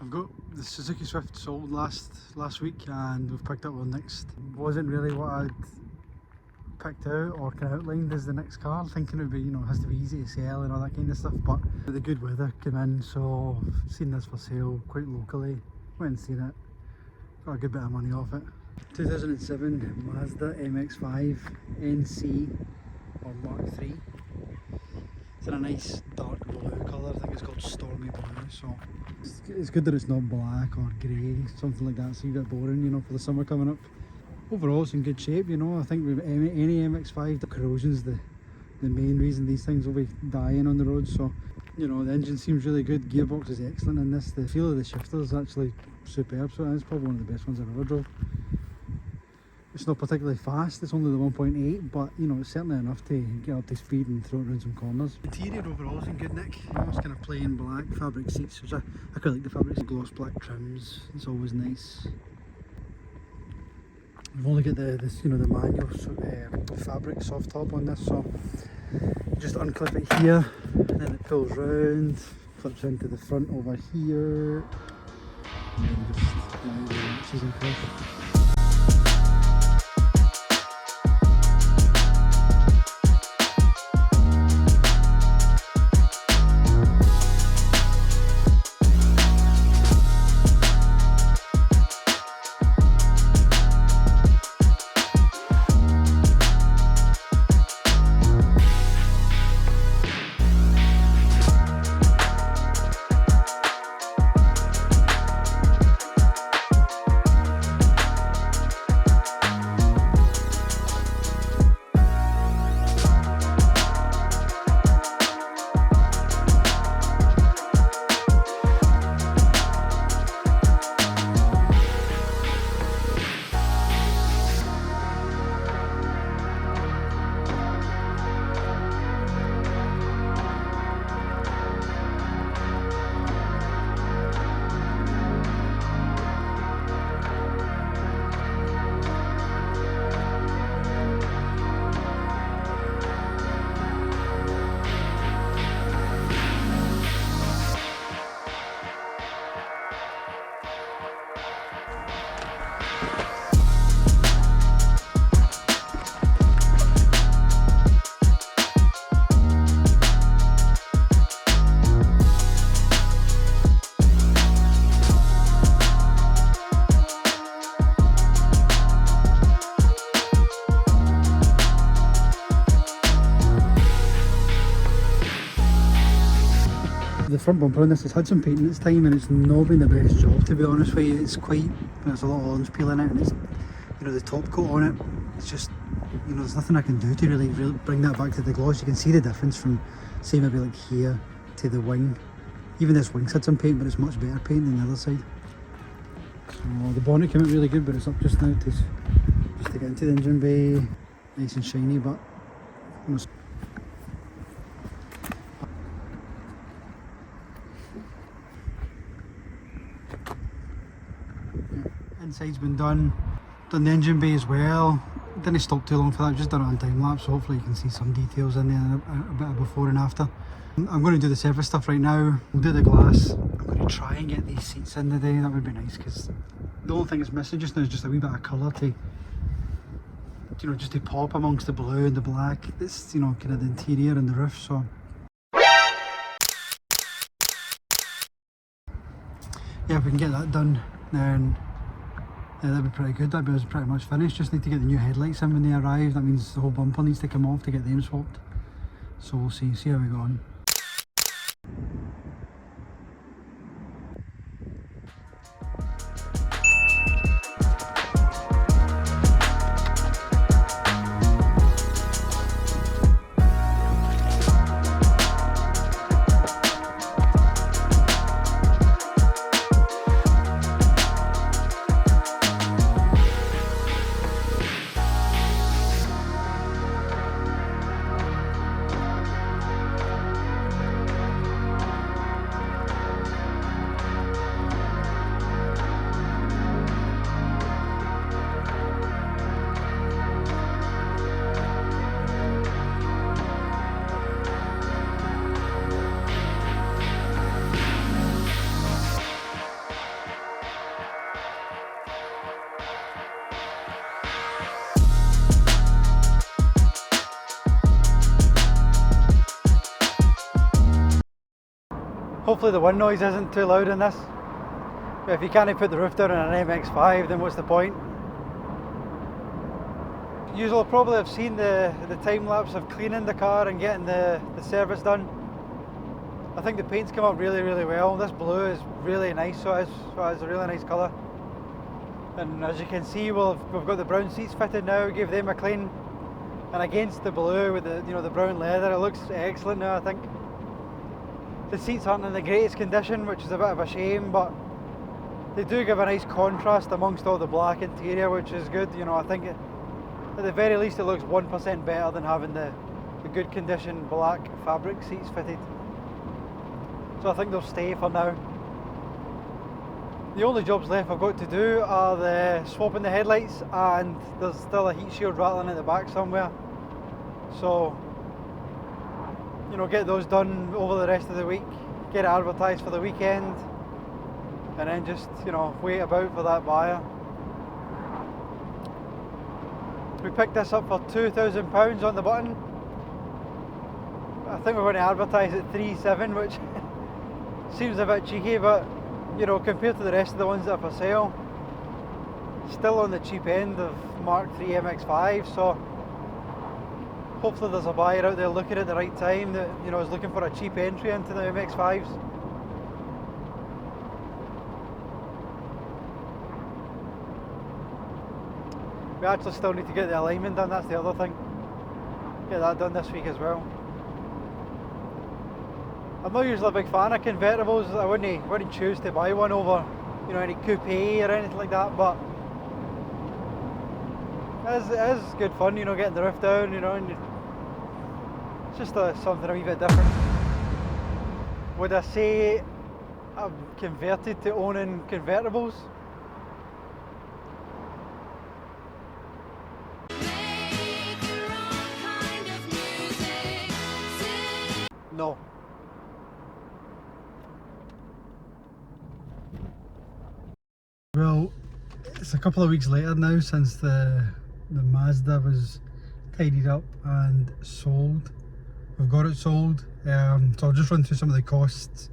I've got the Suzuki Swift sold last week, and we've picked up our next. Wasn't really what I'd picked out or kind of outlined as the next car, thinking it would be, you know, has to be easy to sell and all that kind of stuff, but the good weather came in, so I've seen this for sale quite locally, went and seen it, got a good bit of money off it. 2007 Mazda MX5 NC or Mark III. It's in a nice dark blue colour, I think it's called Stormy Blue, so it's good that it's not black or grey, something like that. It's a bit boring, you know, for the summer coming up. Overall it's in good shape, you know. I think with any MX5, the corrosion's the main reason these things will be dying on the road, so you know, the engine seems really good, gearbox is excellent in this, the feel of the shifter is actually superb, so it's probably one of the best ones I've ever drove. It's not particularly fast, it's only the 1.8, but you know, it's certainly enough to get up to speed and throw it around some corners. Interior overall is in good nick, you know, it's kind of plain black fabric seats, which I quite like the fabrics, gloss black trims, it's always nice. We've only got this, you know, the manual fabric soft top on this, so you just unclip it here, and then it pulls round, flips into the front over here, and then just she's in place. The front bumper on this has had some paint its time, and it's not been the best job, to be honest with you. It's quite, there's a lot of orange peel in it, and it's, you know, the top coat on it, it's just, you know, there's nothing I can do to really bring that back to the gloss. You can see the difference from, say, maybe like here to the wing. Even this wing's had some paint, but it's much better paint than the other side. So the bonnet came out really good, but it's up just now just to get into the engine bay, nice and shiny, but you know, inside's been done the engine bay as well. Didn't stop too long for that, just done it on time lapse, so hopefully you can see some details in there, a bit of before and after. I'm going to do the surface stuff right now. We'll do the glass. I'm going to try and get these seats in today, that would be nice, because the only thing it's missing just now is just a wee bit of colour to, you know, just to pop amongst the blue and the black. This, you know, kind of the interior and the roof, so yeah, if we can get that done, then that'd be pretty good. That was pretty much finished. Just need to get the new headlights in when they arrive. That means the whole bumper needs to come off to get them swapped. So we'll see how we go on. Hopefully the wind noise isn't too loud in this. But if you can't put the roof down on an MX5, then what's the point? You'll probably have seen the time lapse of cleaning the car and getting the service done. I think the paint's come up really well. This blue is really nice, so it's a really nice colour. And as you can see, we've got the brown seats fitted now, gave them a clean. And against the blue with the brown leather, it looks excellent now, I think. The seats aren't in the greatest condition, which is a bit of a shame, but they do give a nice contrast amongst all the black interior, which is good. I think at the very least it looks 1% better than having the good condition black fabric seats fitted. So I think they'll stay for now. The only jobs left I've got to do are the swapping the headlights, and there's still a heat shield rattling at the back somewhere. So, get those done over the rest of the week, get it advertised for the weekend, and then just, wait about for that buyer. We picked this up for £2,000 on the button. I think we're going to advertise at 3.7, which seems a bit cheeky, but compared to the rest of the ones that are for sale, still on the cheap end of Mark III MX5. So hopefully there's a buyer out there looking at the right time that is looking for a cheap entry into the MX5s. We actually still need to get the alignment done, that's the other thing. Get that done this week as well. I'm not usually a big fan of convertibles. I wouldn't choose to buy one over, any coupe or anything like that. But it is good fun, getting the roof down, and it's just something a wee bit different. Would I say I'm converted to owning convertibles? No. Well, it's a couple of weeks later now since the Mazda was tidied up and sold. We've got it sold, so I'll just run through some of the costs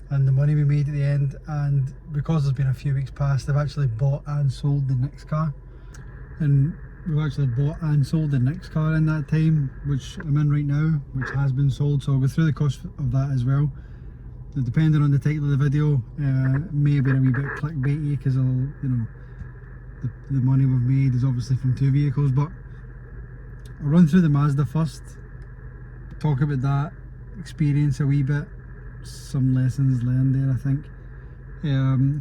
and the money we made at the end. And because there's been a few weeks past, they've actually bought and sold the next car, and we've actually bought and sold the next car in that time, which I'm in right now, which has been sold. So I'll go through the cost of that as well. Depending on the title of the video, it may have been a wee bit clickbaity because the money we've made is obviously from two vehicles. But I'll run through the Mazda first, talk about that experience a wee bit, some lessons learned there I think.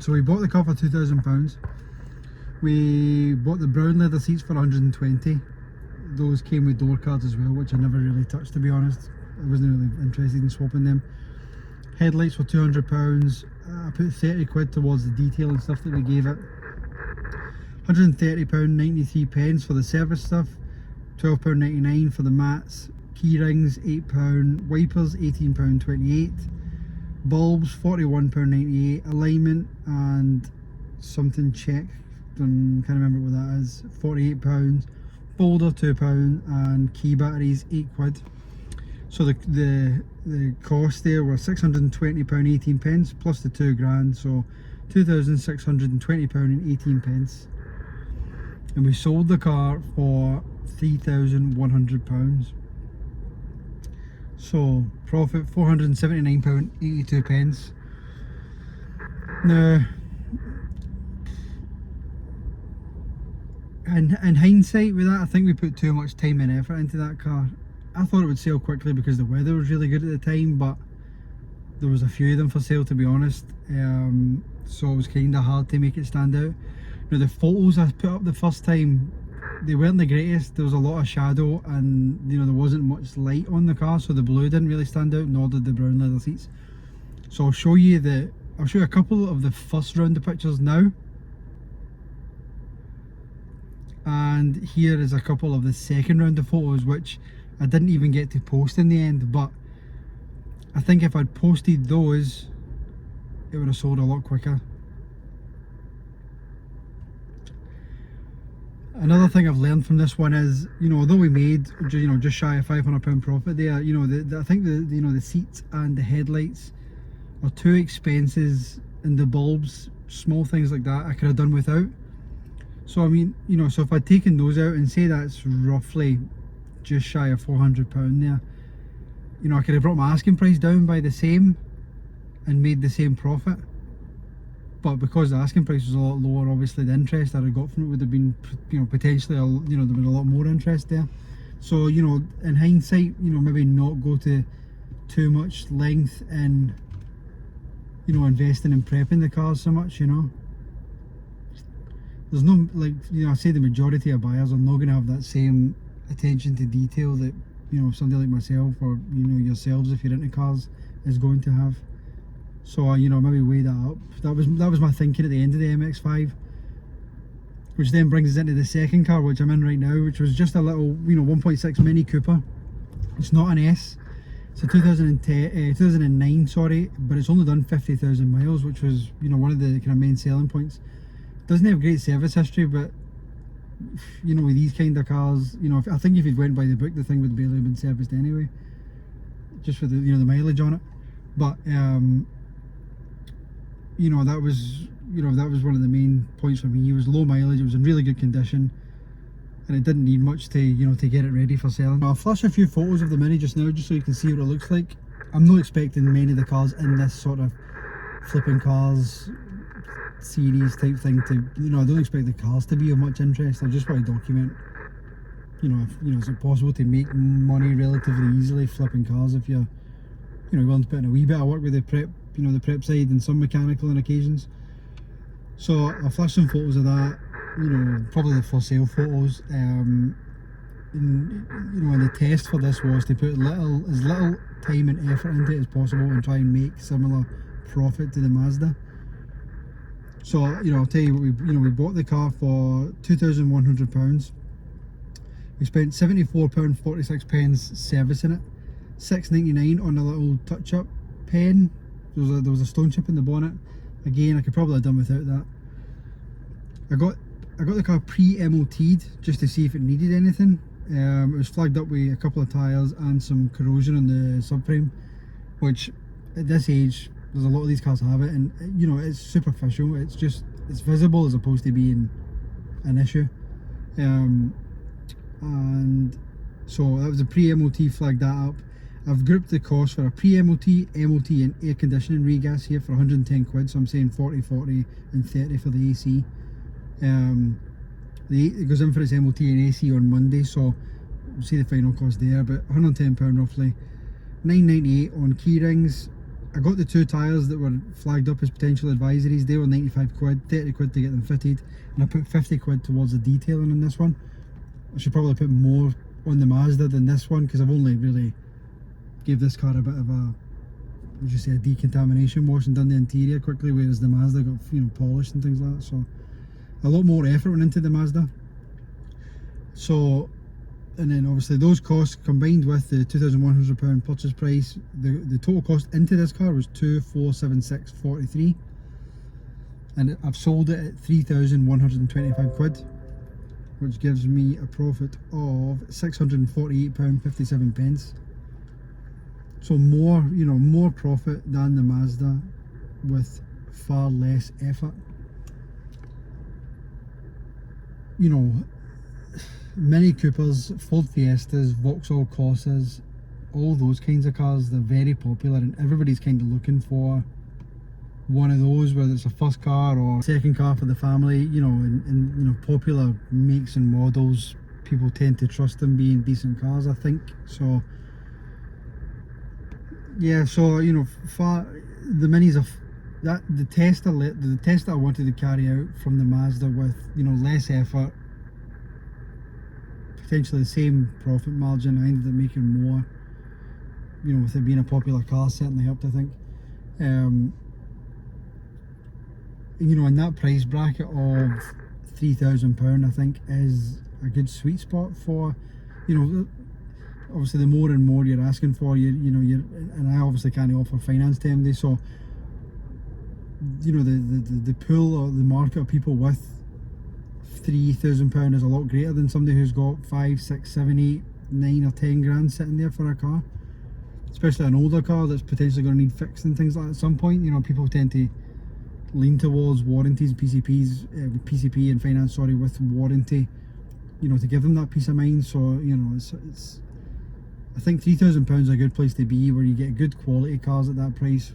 So we bought the car for £2,000. We bought the brown leather seats for 120. Those came with door cards as well, which I never really touched, to be honest. I wasn't really interested in swapping them. Headlights were £200. I put 30 quid towards the detail and stuff that we gave it. £130, 93 pence for the service stuff. £12.99 for the mats. Key rings £8. Wipers £18.28. Bulbs £41.98. Alignment and something check, can't remember what that is, £48. Folder £2, and key batteries 8 quid. So the cost there were £620.18 pence plus the £2,000, so £2,620.18 pence. And we sold the car for £3,100. So profit £479.82 pence. Now, in hindsight with that, I think we put too much time and effort into that car. I thought it would sell quickly because the weather was really good at the time, but there was a few of them for sale, to be honest. So it was kind of hard to make it stand out. Now the photos I put up the first time, they weren't the greatest. There was a lot of shadow, and there wasn't much light on the car, so the blue didn't really stand out, nor did the brown leather seats. So I'll show you a couple of the first round of pictures now. And here is a couple of the second round of photos, which I didn't even get to post in the end, but I think if I'd posted those, it would have sold a lot quicker. Another thing I've learned from this one is, although we made, just shy of £500 profit there, I think the seats and the headlights or 2 expenses in the bulbs, small things like that I could have done without. So I mean, you know, so if I'd taken those out and say that's roughly just shy of £400 there, you know, I could have brought my asking price down by the same and made the same profit. But because the asking price was a lot lower, obviously the interest I'd have got from it would have been, you know, potentially, you know, there'd been a lot more interest there. So, you know, in hindsight, you know, maybe not go to too much length in, you know, investing in prepping the cars so much, you know. There's no, like, you know, I say the majority of buyers are not going to have that same attention to detail that, you know, somebody like myself, or, you know, yourselves if you're into cars, is going to have. So, you know, maybe weigh that up. That was my thinking at the end of the MX5, which then brings us into the second car, which I'm in right now, which was just a little, you know, 1.6 Mini Cooper. It's not an S. It's a 2009, sorry, but it's only done 50,000 miles, which was, you know, one of the kind of main selling points. Doesn't have great service history, but, you know, with these kind of cars, you know, I think if you'd went by the book, the thing would barely have been serviced anyway, just for the, you know, the mileage on it. But you know, that was one of the main points for me. It was low mileage, it was in really good condition, and it didn't need much to, you know, to get it ready for selling. I'll flash a few photos of the Mini just now, just so you can see what it looks like. I'm not expecting many of the cars in this sort of flipping cars series type thing to, you know, I don't expect the cars to be of much interest. I just want to document, you know, if, you know, is it possible to make money relatively easily flipping cars if you're, you know, willing to put in a wee bit of work with the prep, you know, the prep side and some mechanical on occasions. So I'll flash some photos of that, you know, probably the for sale photos. And, you know, and the test for this was to put as little time and effort into it as possible and try and make similar profit to the Mazda. So, you know, I'll tell you what, we bought the car for £2,100. We spent £74.46 servicing it, £6.99 on a little touch-up pen. There was a stone chip in the bonnet. Again, I could probably have done without that. I got the car pre-MOT'd just to see if it needed anything. It was flagged up with a couple of tyres and some corrosion on the subframe, which at this age, there's a lot of these cars have it, and you know, it's superficial. It's visible as opposed to being an issue. And so that was a pre-MOT, flagged that up. I've grouped the cost for a pre-MOT, MOT and air conditioning regas here for 110 quid, so I'm saying 40, 40 and 30 for the AC. It goes in for its MOT and AC on Monday, so we'll see the final cost there, but £110 roughly. £9.98 on key rings. I got the 2 tyres that were flagged up as potential advisories. They were 95 quid, 30 quid to get them fitted, and I put 50 quid towards the detailing on this one. I should probably put more on the Mazda than this one, because I've only really gave this car a bit of a, would you say, a decontamination wash and done the interior quickly, whereas the Mazda got, you know, polished and things like that. So a lot more effort went into the Mazda. So, and then obviously those costs combined with the £2,100 purchase price, the total cost into this car was £2,476.43, and I've sold it at £3,125 quid, which gives me a profit of £648.57. So more, you know, more profit than the Mazda with far less effort. You know, Mini Coopers, Ford Fiestas, Vauxhall Corsas, all those kinds of cars, they're very popular, and everybody's kind of looking for one of those, whether it's a first car or second car for the family. You know, and you know, popular makes and models, people tend to trust them being decent cars, I think. So yeah, so you know, the Minis are the test that I wanted to carry out from the Mazda with, you know, less effort, potentially the same profit margin. I ended up making more, you know, with it being a popular car, certainly helped, I think. You know, in that price bracket of £3,000, I think is a good sweet spot for, you know, obviously the more and more you're asking for, you know, and I obviously can't offer finance to MD, so you know, the pool or the market of people with £3,000 is a lot greater than somebody who's got 5, 6, 7, 8, 9 or 10 grand sitting there for a car. especially an older car that's potentially going to need fixed and things like that at some point. You know, people tend to lean towards warranties, PCP and finance, sorry, with warranty, you know, to give them that peace of mind. So, you know, it's I think £3,000 is a good place to be, where you get good quality cars at that price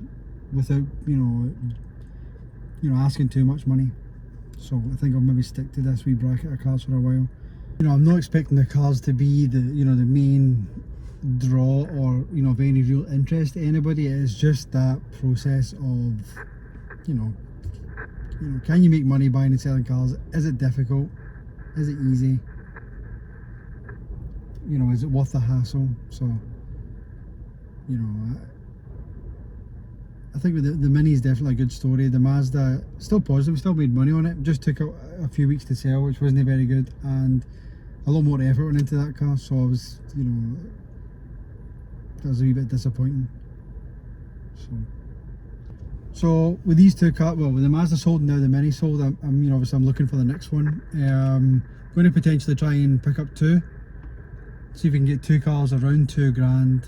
without, you know, asking too much money. So I think I'll maybe stick to this wee bracket of cars for a while. You know, I'm not expecting the cars to be the, you know, the main draw or, you know, of any real interest to anybody. It is just that process of, you know, can you make money buying and selling cars? Is it difficult? Is it easy? You know, is it worth the hassle? So, you know, I think with the Mini is definitely a good story. The Mazda, still positive, still made money on it. Just took a few weeks to sell, which wasn't very good, and a lot more effort went into that car. So I was, you know, that was a wee bit disappointing. So with these two cars, well, with the Mazda sold and now the Mini sold, I'm you know, obviously I'm looking for the next one. Going to potentially try and pick up two. See if we can get two cars around £2,000,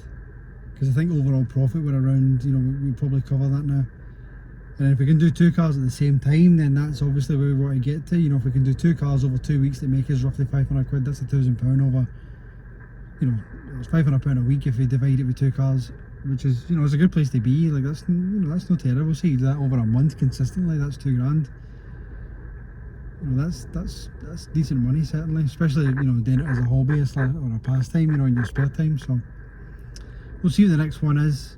because I think overall profit we're around, you know, we'll probably cover that now. And if we can do two cars at the same time, then that's obviously where we want to get to. You know, if we can do two cars over 2 weeks that make us roughly £500, that's £1,000 over, you know, it's £500 a week if we divide it with two cars, which is, you know, it's a good place to be. Like, that's, you know, that's not terrible. See, you do that over a month consistently, that's £2,000. You know, that's decent money, certainly, especially, you know, doing it as a hobby or a pastime, you know, in your spare time. So we'll see what the next one is.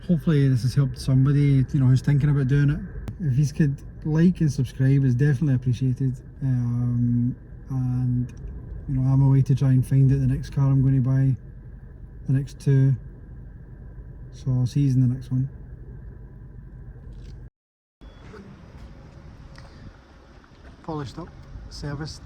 Hopefully this has helped somebody, you know, who's thinking about doing it. If you could like and subscribe, is definitely appreciated. And you know, I'm away to try and find out the next car I'm going to buy, the next two. So I'll see you in the next one. Polished up, serviced.